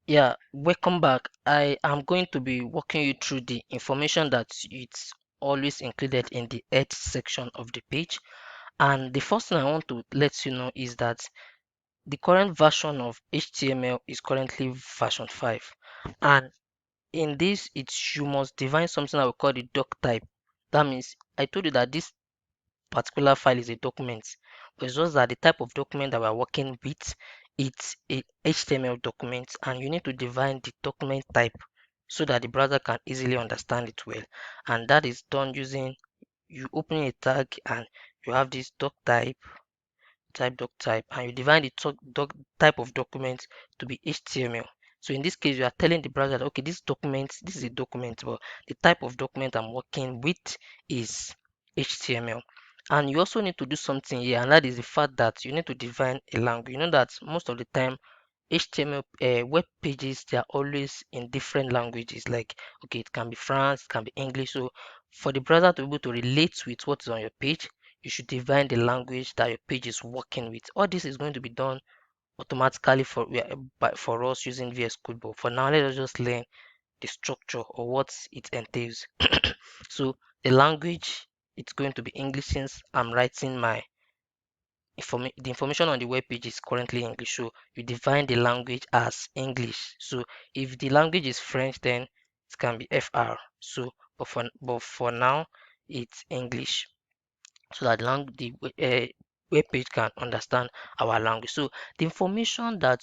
Yeah, welcome back. I am going to be walking you through the information that it's always included in the Edge section of the page. And the first thing I want to let you know is that the current version of HTML is currently version 5. And in this, it's you must define something that we call the doc type. That means I told you that this particular file is a document, but it's just that the type of document that we're working with, it's a HTML document, and you need to define the document type so that the browser can easily understand it well. And that is done using you opening a tag and you have this doc type, and you define the type of document to be HTML. So in this case, you are telling the browser that okay, this is a document, but the type of document I'm working with is HTML. And you also need to do something here, and that is the fact that you need to define a language. You know that most of the time HTML web pages, they are always in different languages. Like okay, it can be France, it can be English. So for the browser to be able to relate with what is on your page, you should define the language that your page is working with. All this is going to be done automatically for us using VS Code. But for now, let us just learn the structure or what it entails. So the language, it's going to be English since I'm writing the information on the web page is currently English. So you define the language as English. So if the language is French, then it can be FR. So but for now, it's English so that the web page can understand our language. So the information that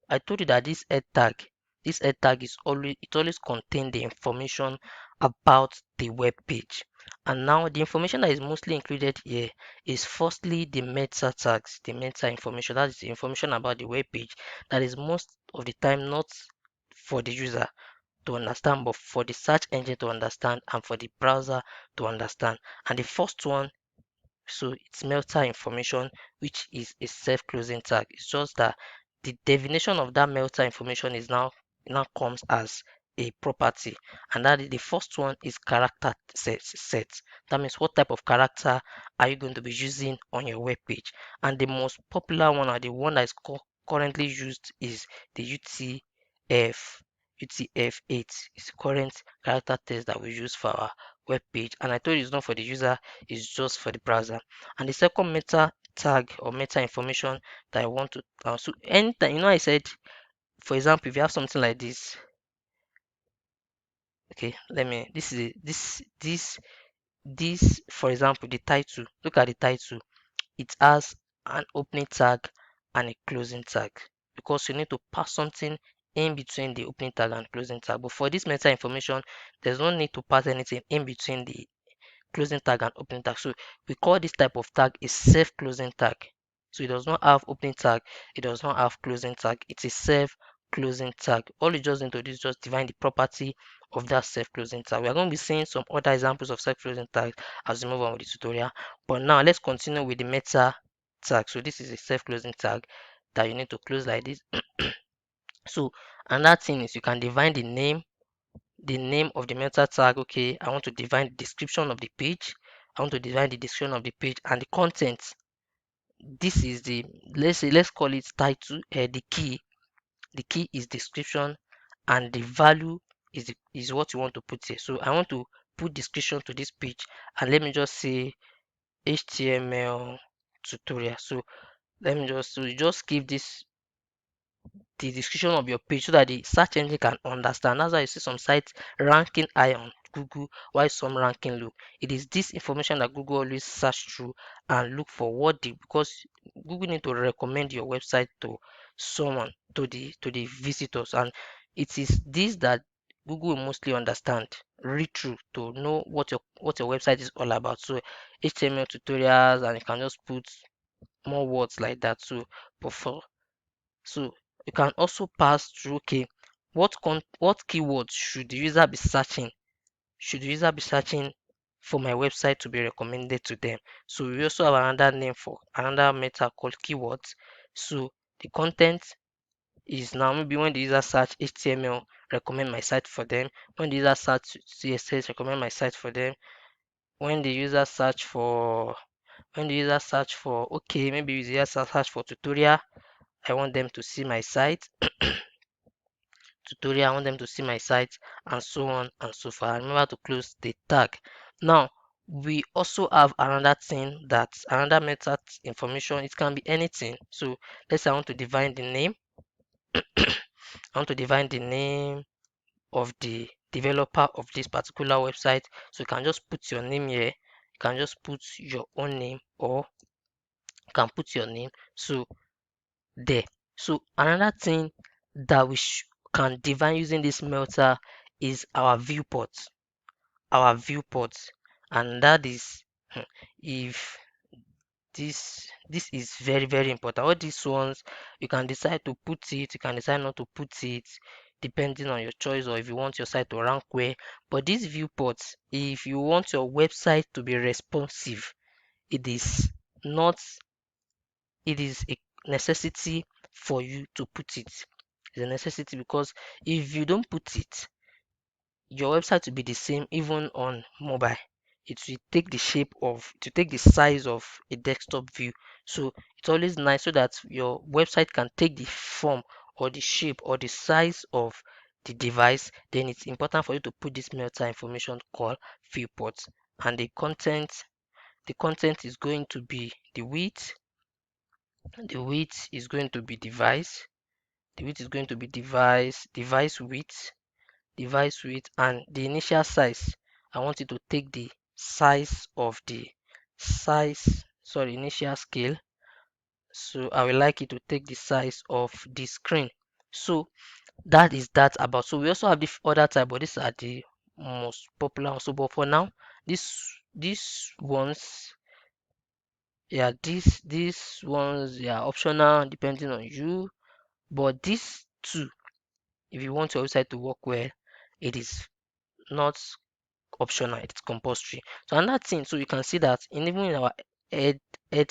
I told you that this head tag it always contain the information about the web page. And now the information that is mostly included here is firstly the meta tags, the meta information. That is the information about the web page that is most of the time not for the user to understand, but for the search engine to understand and for the browser to understand. And the first one, so it's melter information, which is a self-closing tag. It's just that the definition of that melter information is now comes as a property, and that is the first one is character set. That means what type of character are you going to be using on your web page? And the most popular one, or the one that is currently used, is the UTF. UTF-8 is the current character test that we use for our web page, and I told you it's not for the user, it's just for the browser. And the second meta tag or meta information that I want to so anytime, I said, for example, if you have something like this, okay, let me this is this, for example, the title. Look at the title. It has an opening tag and a closing tag, because you need to pass something in between the opening tag and closing tag. But for this meta information, there's no need to pass anything in between the closing tag and opening tag. So we call this type of tag a self-closing tag. So it does not have opening tag, it does not have closing tag. It's a self-closing tag. All you just need to do is just define the property of that self-closing tag. We are going to be seeing some other examples of self-closing tags as we move on with the tutorial. But now let's continue with the meta tag. So this is a self-closing tag that you need to close like this. So another thing is you can define the name of the meta tag. Okay, I want to define the description of the page. I want to define the description of the page and the content. This is the, let's call it title. The key is description, and the value is what you want to put here. So I want to put description to this page, and let me just say HTML tutorial. So let me just give this the description of your page so that the search engine can understand. That's why you see some sites ranking high on Google while some ranking low. It is this information that Google always search through and look for because Google need to recommend your website to someone, to the visitors, and it is this that Google will mostly understand, read through to know what your website is all about. So HTML tutorials, and you can just put more words like that. So you can also pass through, okay, what keywords should the user be searching? Should the user be searching for my website to be recommended to them? So we also have another name for another meta called keywords. So the content is now maybe when the user search HTML, recommend my site for them. When the user search CSS, recommend my site for them. When the user search for okay, maybe the user search for tutorial, I want them to see my site. tutorial, I want them to see my site, and so on and so forth. And remember to close the tag. Now we also have another thing, that's another method information. It can be anything. So let's say I want to define the name. I want to define the name of the developer of this particular website. So you can just put your name here. You can just put your own name, or you can put your name. So there. So another thing that we can define using this melter is our viewports. Our viewports, and that is if this is very very important. All these ones you can decide to put it, you can decide not to put it, depending on your choice, or if you want your site to rank where. But these viewports, if you want your website to be responsive, it is not it is a necessity for you to put it. It's a necessity, because if you don't put it, your website will be the same even on mobile. It will take the shape of, to take the size of a desktop view. So it's always nice so that your website can take the form or the shape or the size of the device. Then it's important for you to put this melter information called viewports. And the content is going to be the width is going to be device, the width is going to be device width, and the initial size. I want it to take the size of the initial scale. So I would like it to take the size of the screen. So that is that about. So we also have the other type, but these are the most popular also. But for now, these ones, yeah, these ones, yeah, optional depending on you. But these two, if you want your website to work well, it is not optional, it's compulsory. So another thing, so you can see that even in our head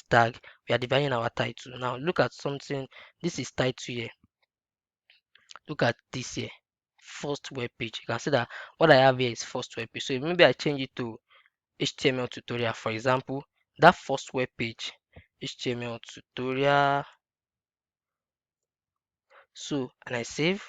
tag, we are dividing our title. Now look at something. This is title here. Look at this here, first web page. You can see that what I have here is first web page. So maybe I change it to HTML tutorial, for example. That first web page, HTML tutorial. So, and I save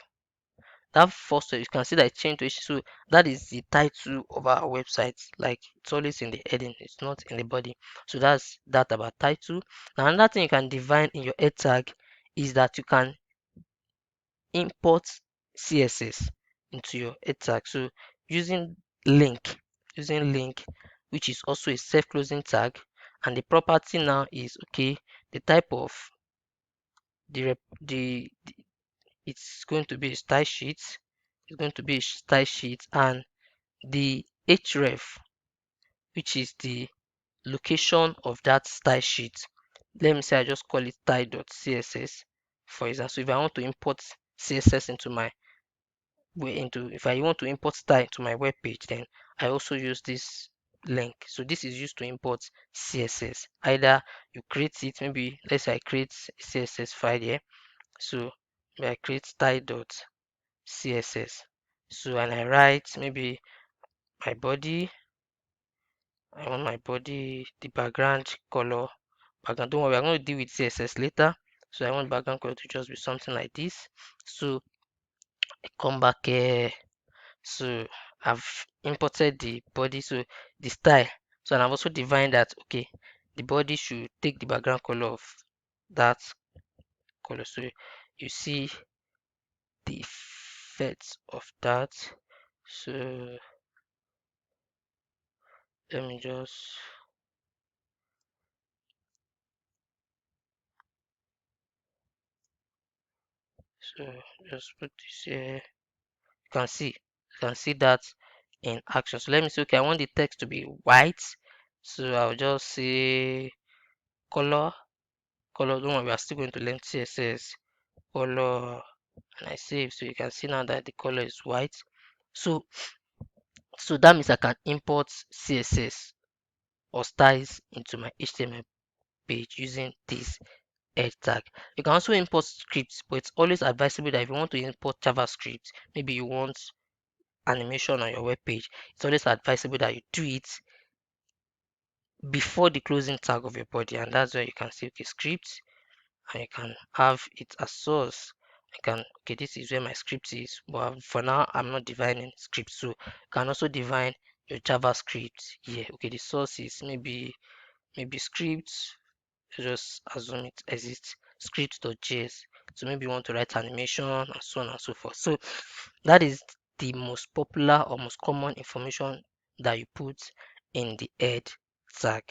that first. You can see that it changed to so that is the title of our website. Like, it's always in the heading, it's not in the body. So that's that about title. Now another thing you can define in your head tag is that you can import CSS into your head tag. So using link using link, which is also a self-closing tag, and the property now is okay, the type of the it's going to be a style sheet. It's going to be a style sheet, and the href, which is the location of that style sheet. Let me say I just call it style.css, for example. So if I want to import css into my if I want to import style to my web page, then I also use this link. So this is used to import css. Either you create it, maybe let's say I create a css file here. So I create style.css. So, and I write maybe my body. I want my body, the background color. Background, don't worry, I'm going to deal with CSS later. So I want background color to just be something like this. So I come back here. So I've imported the body, so the style. So, and I've also defined that okay, the body should take the background color of that color. So you see the effects of that. So let me so just put this here. You can see that in action. So let me say okay, I want the text to be white. So I'll just say color. Don't worry, we are still going to learn CSS color, and I save. So you can see now that the color is white. So that means I can import CSS or styles into my HTML page using this head tag. You can also import scripts, but it's always advisable that if you want to import JavaScript, maybe you want animation on your web page, it's always advisable that you do it before the closing tag of your body, and that's where you can say okay, script, and you can have it as source, I can, okay, this is where my script is, but for now I'm not defining script. So you can also define your JavaScript here. Okay, the source is maybe script, just assume it exists, script.js. So maybe you want to write animation and so on and so forth. So that is the most popular or most common information that you put in the head tag.